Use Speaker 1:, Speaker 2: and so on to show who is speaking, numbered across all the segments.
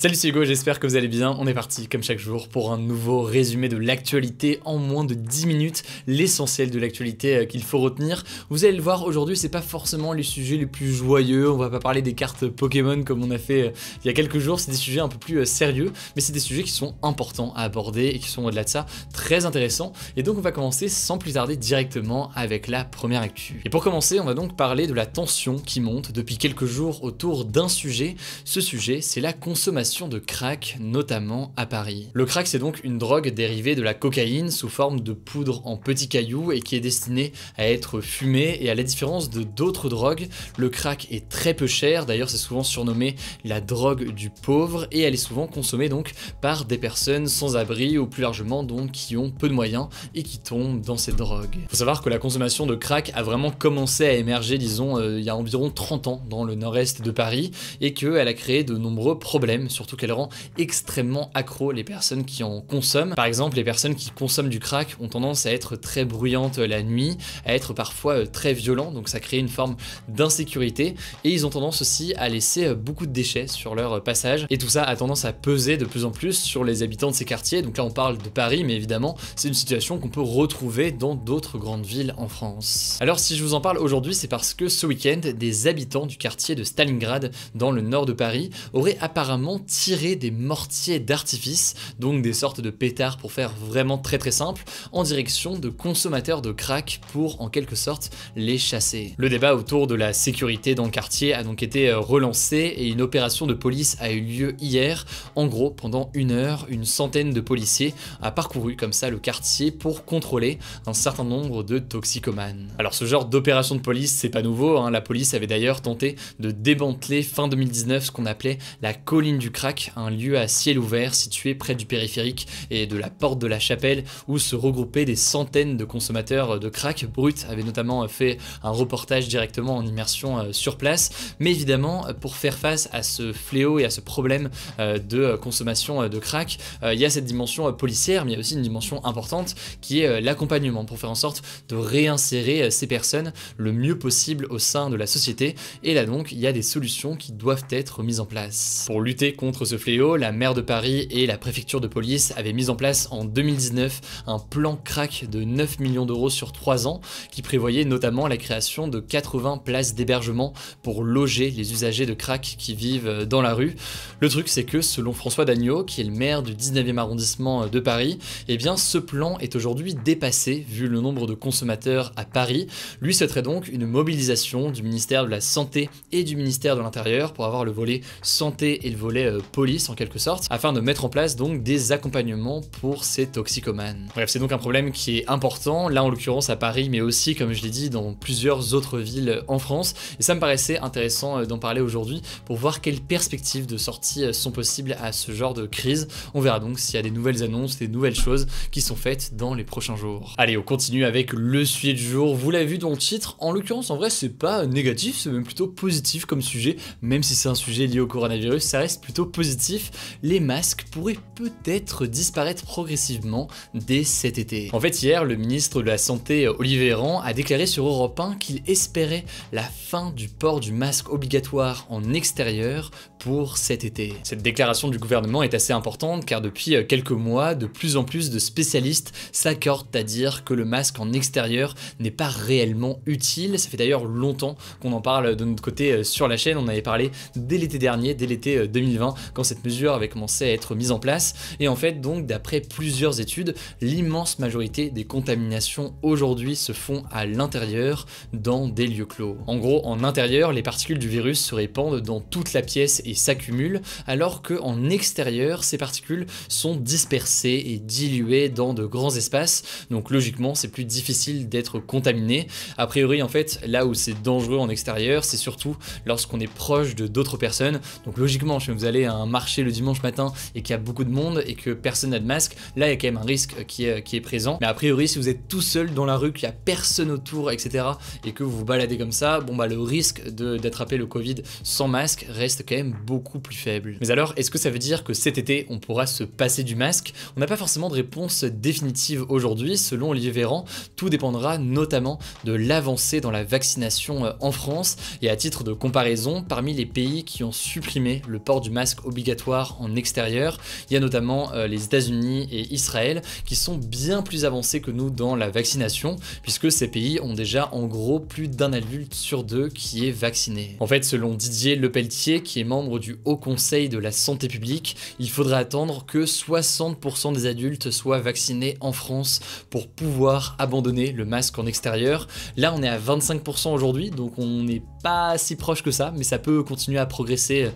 Speaker 1: Salut, c'est Hugo, j'espère que vous allez bien. On est parti comme chaque jour pour un nouveau résumé de l'actualité en moins de 10 minutes, l'essentiel de l'actualité qu'il faut retenir. Vous allez le voir, aujourd'hui c'est pas forcément les sujets les plus joyeux, on va pas parler des cartes Pokémon comme on a fait il y a quelques jours, c'est des sujets un peu plus sérieux, mais c'est des sujets qui sont importants à aborder et qui sont au-delà de ça très intéressants. Et donc on va commencer sans plus tarder directement avec la première actu. Et pour commencer, on va donc parler de la tension qui monte depuis quelques jours autour d'un sujet. Ce sujet, c'est la consommation de crack, notamment à Paris. Le crack, c'est donc une drogue dérivée de la cocaïne sous forme de poudre en petits cailloux et qui est destinée à être fumée. Et à la différence de d'autres drogues, le crack est très peu cher. D'ailleurs, c'est souvent surnommé la drogue du pauvre et elle est souvent consommée donc par des personnes sans abri ou plus largement donc qui ont peu de moyens et qui tombent dans cette drogue. Il faut savoir que la consommation de crack a vraiment commencé à émerger, disons, il y a environ 30 ans dans le nord-est de Paris et qu'elle a créé de nombreux problèmes, surtout qu'elle rend extrêmement accro les personnes qui en consomment. Par exemple, les personnes qui consomment du crack ont tendance à être très bruyantes la nuit, à être parfois très violents, donc ça crée une forme d'insécurité, et ils ont tendance aussi à laisser beaucoup de déchets sur leur passage, et tout ça a tendance à peser de plus en plus sur les habitants de ces quartiers. Donc là on parle de Paris, mais évidemment c'est une situation qu'on peut retrouver dans d'autres grandes villes en France. Alors si je vous en parle aujourd'hui, c'est parce que ce week-end, des habitants du quartier de Stalingrad, dans le nord de Paris, auraient apparemment tiré des mortiers d'artifice, donc des sortes de pétards pour faire vraiment très simple, en direction de consommateurs de crack pour en quelque sorte les chasser. Le débat autour de la sécurité dans le quartier a donc été relancé et une opération de police a eu lieu hier. En gros, pendant une heure, une centaine de policiers a parcouru comme ça le quartier pour contrôler un certain nombre de toxicomanes. Alors ce genre d'opération de police, c'est pas nouveau, hein. La police avait d'ailleurs tenté de démanteler fin 2019 ce qu'on appelait la colline du crack, un lieu à ciel ouvert situé près du périphérique et de la porte de la Chapelle où se regroupaient des centaines de consommateurs de crack. Brut avait notamment fait un reportage directement en immersion sur place, mais évidemment pour faire face à ce fléau et à ce problème de consommation de crack, il y a cette dimension policière, mais il y a aussi une dimension importante qui est l'accompagnement pour faire en sorte de réinsérer ces personnes le mieux possible au sein de la société. Et là donc il y a des solutions qui doivent être mises en place. Pour lutter contre ce fléau, la maire de Paris et la préfecture de police avaient mis en place en 2019 un plan crack de 9 millions d'euros sur 3 ans qui prévoyait notamment la création de 80 places d'hébergement pour loger les usagers de crack qui vivent dans la rue. Le truc c'est que selon François Dagneau, qui est le maire du 19e arrondissement de Paris, eh bien ce plan est aujourd'hui dépassé vu le nombre de consommateurs à Paris. Lui souhaiterait donc une mobilisation du ministère de la Santé et du ministère de l'Intérieur pour avoir le volet santé et le volet police en quelque sorte, afin de mettre en place donc des accompagnements pour ces toxicomanes. Bref, c'est donc un problème qui est important, là en l'occurrence à Paris, mais aussi comme je l'ai dit dans plusieurs autres villes en France, et ça me paraissait intéressant d'en parler aujourd'hui pour voir quelles perspectives de sortie sont possibles à ce genre de crise. On verra donc s'il y a des nouvelles annonces, des nouvelles choses qui sont faites dans les prochains jours. Allez, on continue avec le sujet du jour. Vous l'avez vu dans le titre, en l'occurrence en vrai c'est pas négatif, c'est même plutôt positif comme sujet, même si c'est un sujet lié au coronavirus, ça reste plutôt positif. Les masques pourraient peut-être disparaître progressivement dès cet été. En fait, hier, le ministre de la Santé, Olivier Véran, a déclaré sur Europe 1 qu'il espérait la fin du port du masque obligatoire en extérieur pour cet été. Cette déclaration du gouvernement est assez importante car depuis quelques mois, de plus en plus de spécialistes s'accordent à dire que le masque en extérieur n'est pas réellement utile. Ça fait d'ailleurs longtemps qu'on en parle de notre côté sur la chaîne. On avait parlé dès l'été dernier, dès l'été 2020, quand cette mesure avait commencé à être mise en place. Et en fait, donc, d'après plusieurs études, l'immense majorité des contaminations aujourd'hui se font à l'intérieur, dans des lieux clos. En gros, en intérieur, les particules du virus se répandent dans toute la pièce et s'accumulent, alors qu'en extérieur, ces particules sont dispersées et diluées dans de grands espaces. Donc logiquement, c'est plus difficile d'être contaminé. A priori, en fait, là où c'est dangereux en extérieur, c'est surtout lorsqu'on est proche de d'autres personnes. Donc logiquement, si vous allez à un marché le dimanche matin et qu'il y a beaucoup de monde et que personne n'a de masque, là il y a quand même un risque qui est présent. Mais a priori, si vous êtes tout seul dans la rue, qu'il n'y a personne autour, etc., et que vous vous baladez comme ça, bon bah le risque d'attraper le Covid sans masque reste quand même beaucoup plus faible. Mais alors, est-ce que ça veut dire que cet été, on pourra se passer du masque? On n'a pas forcément de réponse définitive aujourd'hui. Selon Olivier Véran, tout dépendra notamment de l'avancée dans la vaccination en France. Et à titre de comparaison, parmi les pays qui ont supprimé le port du masque masque obligatoire en extérieur. Il y a notamment les États-Unis et Israël qui sont bien plus avancés que nous dans la vaccination, puisque ces pays ont déjà en gros plus d'un adulte sur deux qui est vacciné. En fait, selon Didier Lepelletier, qui est membre du Haut Conseil de la santé publique, il faudrait attendre que 60% des adultes soient vaccinés en France pour pouvoir abandonner le masque en extérieur. Là, on est à 25% aujourd'hui, donc on n'est pas si proche que ça, mais ça peut continuer à progresser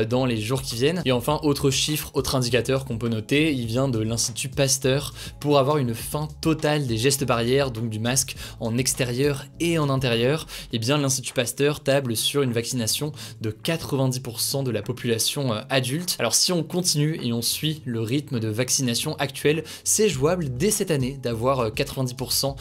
Speaker 1: dans les jours qui viennent. Et enfin, autre chiffre, autre indicateur qu'on peut noter, il vient de l'Institut Pasteur. Pour avoir une fin totale des gestes barrières, donc du masque en extérieur et en intérieur, et bien l'Institut Pasteur table sur une vaccination de 90% de la population adulte. Alors si on continue et on suit le rythme de vaccination actuel, c'est jouable dès cette année d'avoir 90%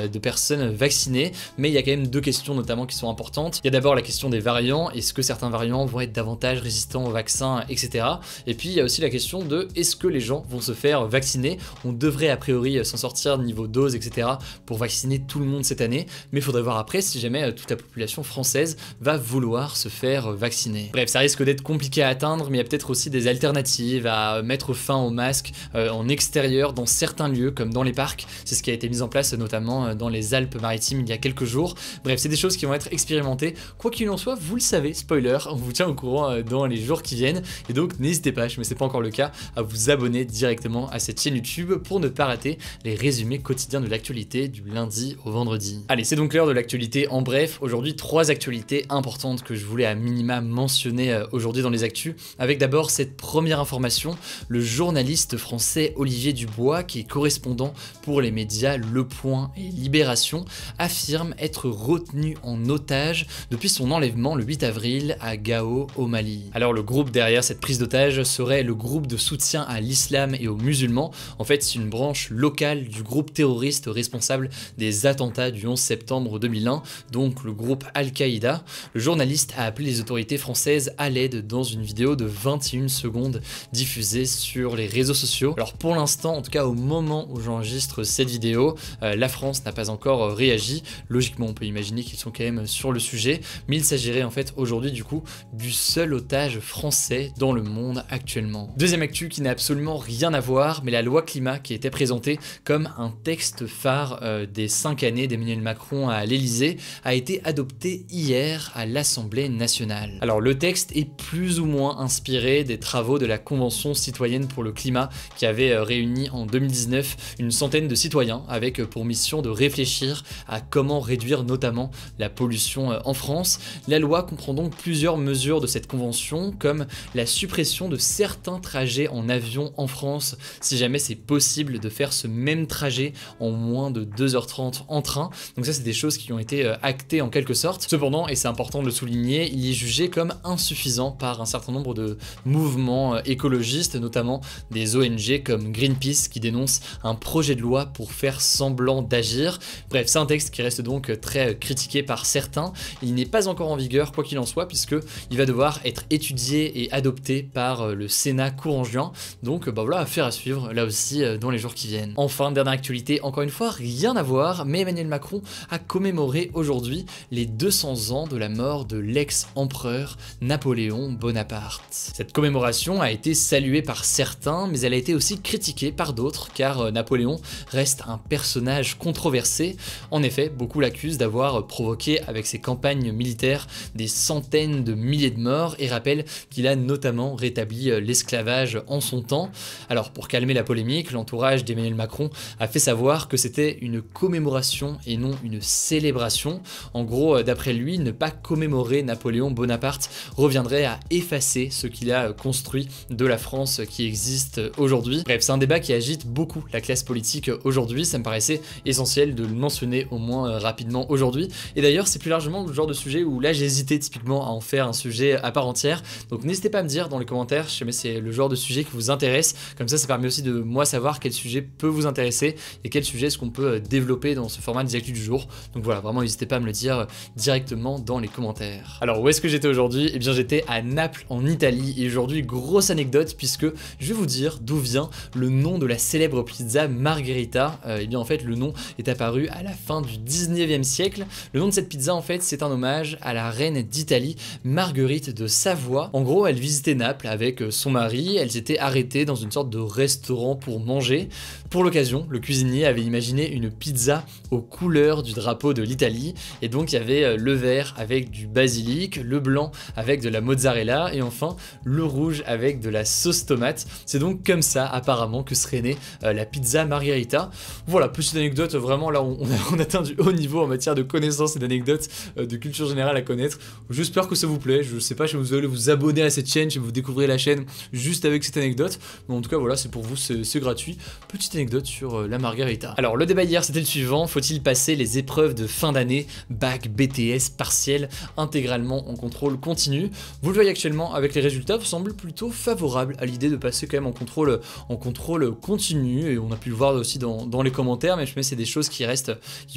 Speaker 1: de personnes vaccinées, mais il y a quand même deux questions notamment qui sont importantes. Il y a d'abord la question des variants, est-ce que certains variants vont être davantage résistants au vaccin, etc. Et puis il y a aussi la question de est-ce que les gens vont se faire vacciner. On devrait a priori s'en sortir niveau dose, etc. pour vacciner tout le monde cette année, mais il faudrait voir après si jamais toute la population française va vouloir se faire vacciner. Bref, ça risque d'être compliqué à atteindre, mais il y a peut-être aussi des alternatives à mettre fin au masque en extérieur dans certains lieux comme dans les parcs. C'est ce qui a été mis en place notamment dans les Alpes-Maritimes il y a quelques jours. Bref, c'est des choses qui vont être expérimentées. Quoi qu'il en soit, vous le savez, spoiler, on vous tient au courant dans les jours qui viennent, et donc n'hésitez pas, mais c'est pas encore le cas, à vous abonner directement à cette chaîne YouTube pour ne pas rater les résumés quotidiens de l'actualité du lundi au vendredi. Allez, c'est donc l'heure de l'actualité en bref. Aujourd'hui, 3 actualités importantes que je voulais à minima mentionner aujourd'hui dans les actus, avec d'abord cette première information, le journaliste français Olivier Dubois, qui est correspondant pour les médias Le Point et Libération, affirme être retenu en otage depuis son enlèvement le 8 avril à Gao au Mali. Alors le groupe derrière cette prise d'otage serait le groupe de soutien à l'islam et aux musulmans. En fait, c'est une branche locale du groupe terroriste responsable des attentats du 11 septembre 2001, donc le groupe Al-Qaïda. Le journaliste a appelé les autorités françaises à l'aide dans une vidéo de 21 secondes diffusée sur les réseaux sociaux. Alors pour l'instant, en tout cas au moment où j'enregistre cette vidéo, la France n'a pas encore réagi. Logiquement, on peut imaginer qu'ils sont quand même sur le sujet, mais il s'agirait en fait aujourd'hui du coup du seul otage français dans le monde actuellement. Deuxième actu qui n'a absolument rien à voir, mais la loi climat qui était présentée comme un texte phare des 5 années d'Emmanuel Macron à l'Elysée a été adoptée hier à l'Assemblée nationale. Alors le texte est plus ou moins inspiré des travaux de la Convention citoyenne pour le climat qui avait réuni en 2019 une centaine de citoyens avec pour mission de réfléchir à comment réduire notamment la pollution en France. La loi comprend donc plusieurs mesures de cette convention comme la suppression de certains trajets en avion en France si jamais c'est possible de faire ce même trajet en moins de 2h30 en train. Donc ça c'est des choses qui ont été actées en quelque sorte. Cependant, et c'est important de le souligner, il est jugé comme insuffisant par un certain nombre de mouvements écologistes, notamment des ONG comme Greenpeace qui dénoncent un projet de loi pour faire semblant d'agir. Bref, c'est un texte qui reste donc très critiqué par certains. Il n'est pas encore en vigueur quoi qu'il en soit puisque il va devoir être étudié et adopté par le Sénat courant juin. Donc voilà, affaire à suivre là aussi dans les jours qui viennent. Enfin, dernière actualité, encore une fois, rien à voir, mais Emmanuel Macron a commémoré aujourd'hui les 200 ans de la mort de l'ex-empereur Napoléon Bonaparte. Cette commémoration a été saluée par certains, mais elle a été aussi critiquée par d'autres, car Napoléon reste un personnage controversé. En effet, beaucoup l'accusent d'avoir provoqué avec ses campagnes militaires des centaines de milliers de morts et rappellent qu'il a notamment rétabli l'esclavage en son temps. Alors pour calmer la polémique, l'entourage d'Emmanuel Macron a fait savoir que c'était une commémoration et non une célébration. En gros, d'après lui, ne pas commémorer Napoléon Bonaparte reviendrait à effacer ce qu'il a construit de la France qui existe aujourd'hui. Bref, c'est un débat qui agite beaucoup la classe politique aujourd'hui, ça me paraissait essentiel de le mentionner au moins rapidement aujourd'hui. Et d'ailleurs, c'est plus largement le genre de sujet où là j'ai hésité typiquement à en faire un sujet à part entière. Donc n'hésitez pas à me dire dans les commentaires si jamais c'est le genre de sujet qui vous intéresse. Comme ça permet aussi de moi savoir quel sujet peut vous intéresser et quel sujet est-ce qu'on peut développer dans ce format des actus du jour. Donc voilà, vraiment n'hésitez pas à me le dire directement dans les commentaires. Alors où est-ce que j'étais aujourd'hui? Eh bien j'étais à Naples en Italie et aujourd'hui grosse anecdote puisque je vais vous dire d'où vient le nom de la célèbre pizza Margherita. Eh bien en fait le nom est apparu à la fin du 19e siècle. Le nom de cette pizza en fait c'est un hommage hommage à la reine d'Italie, Marguerite de Savoie. En gros, elle visitait Naples avec son mari, elles étaient arrêtées dans une sorte de restaurant pour manger. Pour l'occasion, le cuisinier avait imaginé une pizza aux couleurs du drapeau de l'Italie, et donc il y avait le vert avec du basilic, le blanc avec de la mozzarella, et enfin le rouge avec de la sauce tomate. C'est donc comme ça apparemment que serait née la pizza margherita. Voilà, petite anecdote, vraiment là on atteint du haut niveau en matière de connaissances et d'anecdotes de culture générale à connaître. J'espère que ça vous plaît, je sais pas si vous allez vous abonner à cette chaîne, si vous découvrez la chaîne juste avec cette anecdote, mais en tout cas voilà, c'est pour vous, c'est gratuit. Petite anecdote sur la margherita. Alors le débat hier c'était le suivant, faut-il passer les épreuves de fin d'année, bac, BTS, partiel, intégralement en contrôle continu? Vous le voyez actuellement avec les résultats, vous semblez plutôt favorable à l'idée de passer quand même en contrôle continu, et on a pu le voir aussi dans les commentaires, mais je mets c'est des choses qui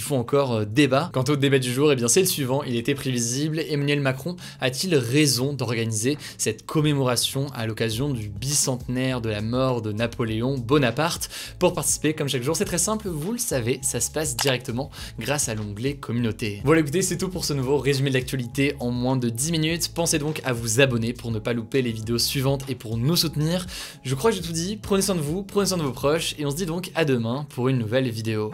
Speaker 1: font encore débat. Quant au débat du jour, eh bien c'est le suivant, il était prévisible, Emmanuel Macron a-t-il raison d'organiser cette commémoration à l'occasion du bicentenaire de la mort de Napoléon Bonaparte? Pour participer comme chaque jour, c'est très simple, vous le savez, ça se passe directement grâce à l'onglet communauté. Voilà, écoutez, c'est tout pour ce nouveau résumé de l'actualité en moins de 10 minutes. Pensez donc à vous abonner pour ne pas louper les vidéos suivantes et pour nous soutenir. Je crois que j'ai tout dit, prenez soin de vous, prenez soin de vos proches, et on se dit donc à demain pour une nouvelle vidéo.